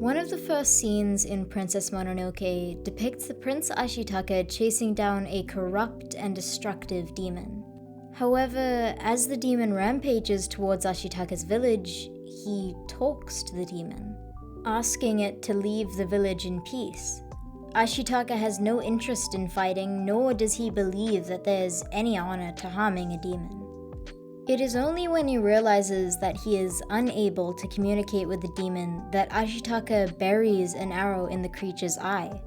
One of the first scenes in Princess Mononoke depicts the Prince Ashitaka chasing down a corrupt and destructive demon. However, as the demon rampages towards Ashitaka's village, he talks to the demon, asking it to leave the village in peace. Ashitaka has no interest in fighting, nor does he believe that there's any honor to harming a demon. It is only when he realizes that he is unable to communicate with the demon that Ashitaka buries an arrow in the creature's eye.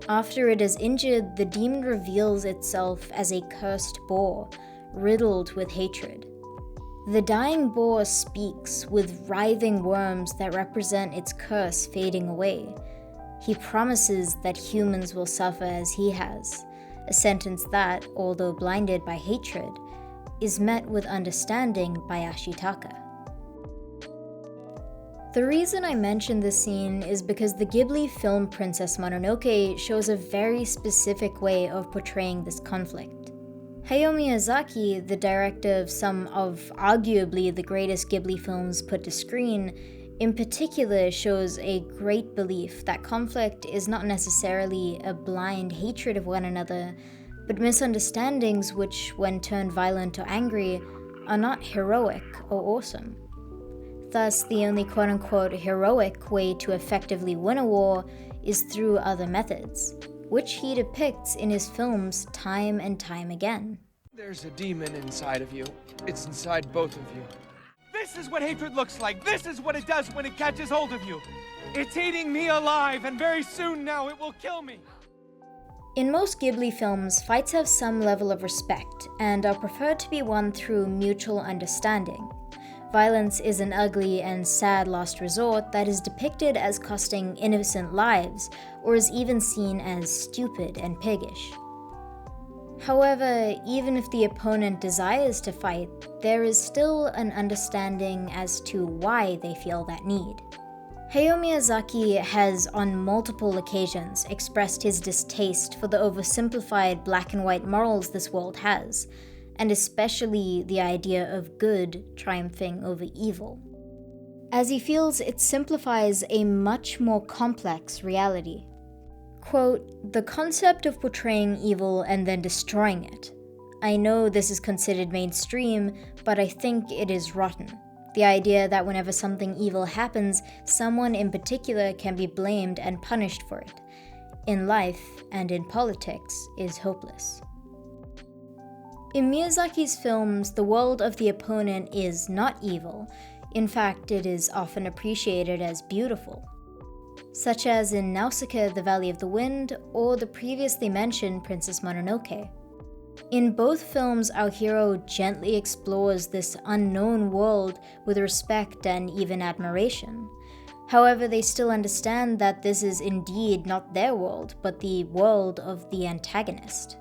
After it is injured, the demon reveals itself as a cursed boar, riddled with hatred. The dying boar speaks with writhing worms that represent its curse fading away. He promises that humans will suffer as he has, a sentence that, although blinded by hatred, is met with understanding by Ashitaka. The reason I mention this scene is because the Ghibli film Princess Mononoke shows a very specific way of portraying this conflict. Hayao Miyazaki, the director of some of arguably the greatest Ghibli films put to screen, in particular shows a great belief that conflict is not necessarily a blind hatred of one another, but misunderstandings which, when turned violent or angry, are not heroic or awesome. Thus, the only quote-unquote heroic way to effectively win a war is through other methods, which he depicts in his films time and time again. There's a demon inside of you. It's inside both of you. This is what hatred looks like. This is what it does when it catches hold of you. It's eating me alive, and very soon now it will kill me. In most Ghibli films, fights have some level of respect and are preferred to be won through mutual understanding. Violence is an ugly and sad last resort that is depicted as costing innocent lives, or is even seen as stupid and piggish. However, even if the opponent desires to fight, there is still an understanding as to why they feel that need. Hayao Miyazaki has on multiple occasions expressed his distaste for the oversimplified black and white morals this world has, and especially the idea of good triumphing over evil, as he feels it simplifies a much more complex reality. Quote, "The concept of portraying evil and then destroying it. I know this is considered mainstream, but I think it is rotten. The idea that whenever something evil happens, someone in particular can be blamed and punished for it, in life and in politics, is hopeless." In Miyazaki's films, the world of the opponent is not evil. In fact, it is often appreciated as beautiful, such as in Nausicaa, the Valley of the Wind, or the previously mentioned Princess Mononoke. In both films, our hero gently explores this unknown world with respect and even admiration. However, they still understand that this is indeed not their world, but the world of the antagonist.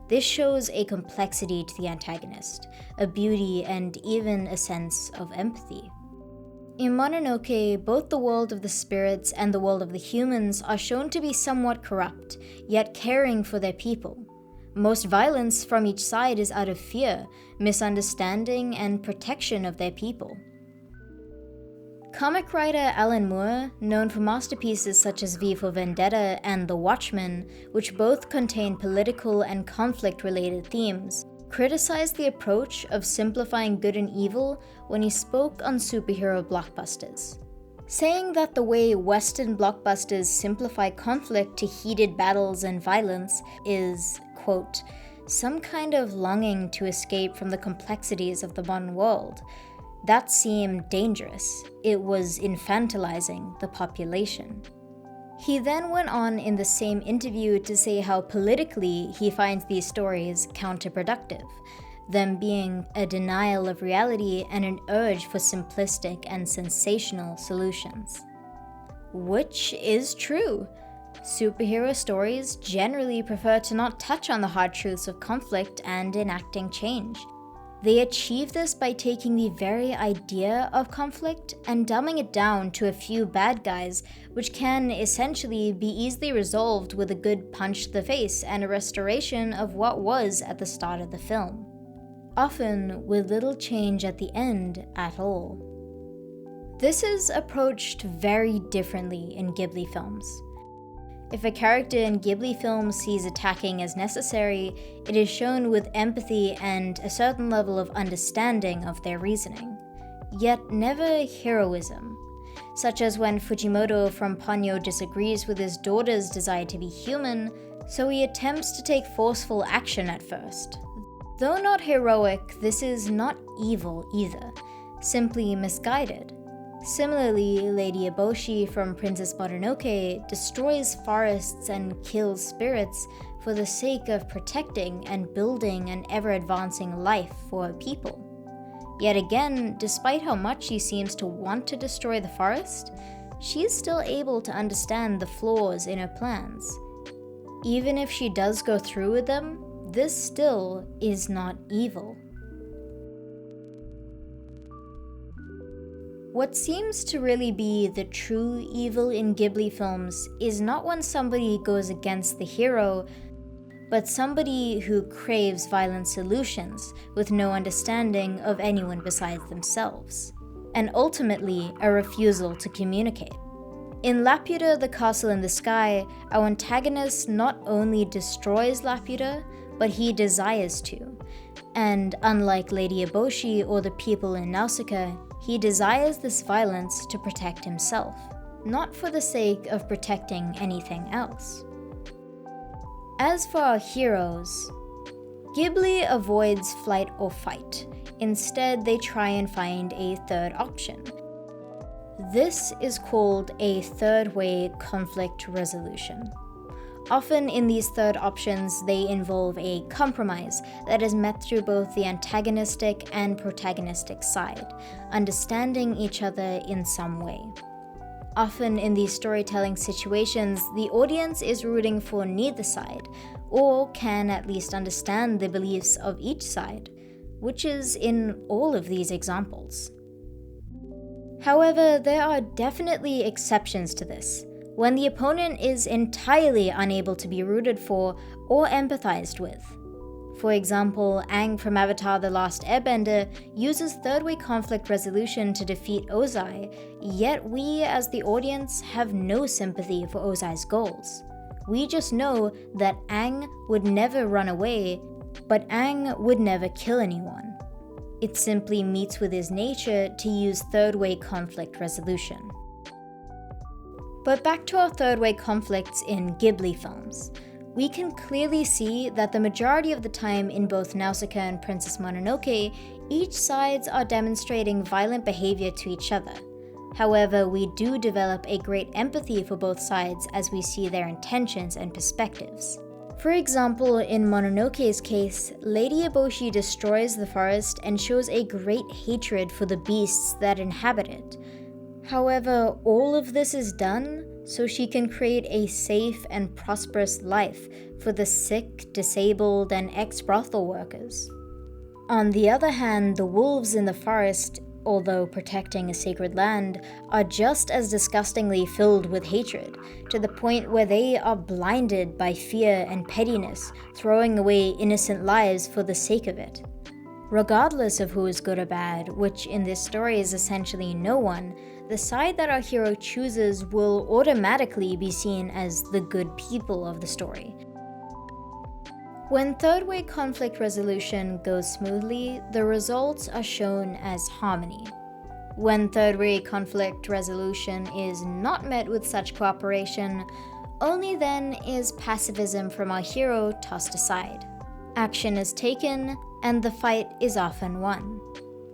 This shows a complexity to the antagonist, a beauty, and even a sense of empathy. In Mononoke, both the world of the spirits and the world of the humans are shown to be somewhat corrupt, yet caring for their people. Most violence from each side is out of fear, misunderstanding, and protection of their people. Comic writer Alan Moore, known for masterpieces such as V for Vendetta and The Watchmen, which both contain political and conflict-related themes, criticized the approach of simplifying good and evil when he spoke on superhero blockbusters, saying that the way Western blockbusters simplify conflict to heated battles and violence is, quote, "some kind of longing to escape from the complexities of the modern world. That seemed dangerous. It was infantilizing the population." He then went on in the same interview to say how politically he finds these stories counterproductive, them being a denial of reality and an urge for simplistic and sensational solutions. Which is true. Superhero stories generally prefer to not touch on the hard truths of conflict and enacting change. They achieve this by taking the very idea of conflict and dumbing it down to a few bad guys, which can essentially be easily resolved with a good punch to the face and a restoration of what was at the start of the film, often with little change at the end at all. This is approached very differently in Ghibli films. If a character in Ghibli films sees attacking as necessary, it is shown with empathy and a certain level of understanding of their reasoning, yet never heroism, such as when Fujimoto from Ponyo disagrees with his daughter's desire to be human, so he attempts to take forceful action at first. Though not heroic, this is not evil either, simply misguided. Similarly, Lady Eboshi from Princess Mononoke destroys forests and kills spirits for the sake of protecting and building an ever-advancing life for her people. Yet again, despite how much she seems to want to destroy the forest, she is still able to understand the flaws in her plans. Even if she does go through with them, this still is not evil. What seems to really be the true evil in Ghibli films is not when somebody goes against the hero, but somebody who craves violent solutions with no understanding of anyone besides themselves, and ultimately a refusal to communicate. In Laputa: The Castle in the Sky, our antagonist not only destroys Laputa, but he desires to. And unlike Lady Eboshi or the people in Nausicaa, he desires this violence to protect himself, not for the sake of protecting anything else. As for our heroes, Ghibli avoids flight or fight. Instead, they try and find a third option. This is called a third-way conflict resolution. Often in these third options, they involve a compromise that is met through both the antagonistic and protagonistic side, understanding each other in some way. Often in these storytelling situations, the audience is rooting for neither side, or can at least understand the beliefs of each side, which is in all of these examples. However, there are definitely exceptions to this, when the opponent is entirely unable to be rooted for or empathized with. For example, Aang from Avatar: The Last Airbender uses third-way conflict resolution to defeat Ozai, yet we as the audience have no sympathy for Ozai's goals. We just know that Aang would never run away, but Aang would never kill anyone. It simply meets with his nature to use third-way conflict resolution. But back to our third-way conflicts in Ghibli films. We can clearly see that the majority of the time in both Nausicaa and Princess Mononoke, each sides are demonstrating violent behavior to each other. However, we do develop a great empathy for both sides as we see their intentions and perspectives. For example, in Mononoke's case, Lady Eboshi destroys the forest and shows a great hatred for the beasts that inhabit it. However, all of this is done so she can create a safe and prosperous life for the sick, disabled, and ex-brothel workers. On the other hand, the wolves in the forest, although protecting a sacred land, are just as disgustingly filled with hatred, to the point where they are blinded by fear and pettiness, throwing away innocent lives for the sake of it. Regardless of who is good or bad, which in this story is essentially no one, the side that our hero chooses will automatically be seen as the good people of the story. When third-way conflict resolution goes smoothly, the results are shown as harmony. When third-way conflict resolution is not met with such cooperation, only then is pacifism from our hero tossed aside. Action is taken, and the fight is often won.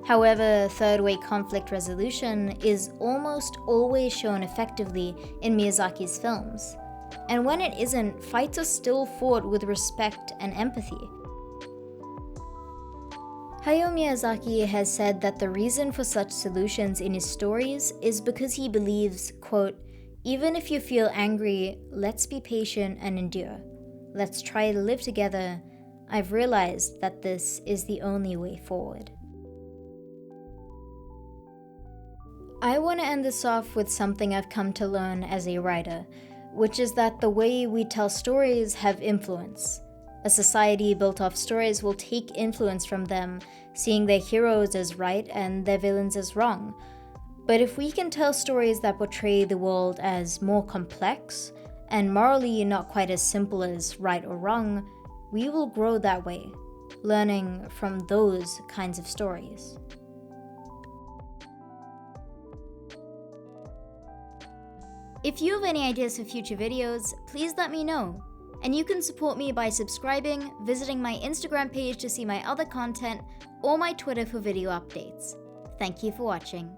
However, third-way conflict resolution is almost always shown effectively in Miyazaki's films. And when it isn't, fights are still fought with respect and empathy. Hayao Miyazaki has said that the reason for such solutions in his stories is because he believes, quote, "Even if you feel angry, let's be patient and endure. Let's try to live together. I've realized that this is the only way forward." I want to end this off with something I've come to learn as a writer, which is that the way we tell stories have influence. A society built off stories will take influence from them, seeing their heroes as right and their villains as wrong. But if we can tell stories that portray the world as more complex and morally not quite as simple as right or wrong, we will grow that way, learning from those kinds of stories. If you have any ideas for future videos, please let me know. And you can support me by subscribing, visiting my Instagram page to see my other content, or my Twitter for video updates. Thank you for watching.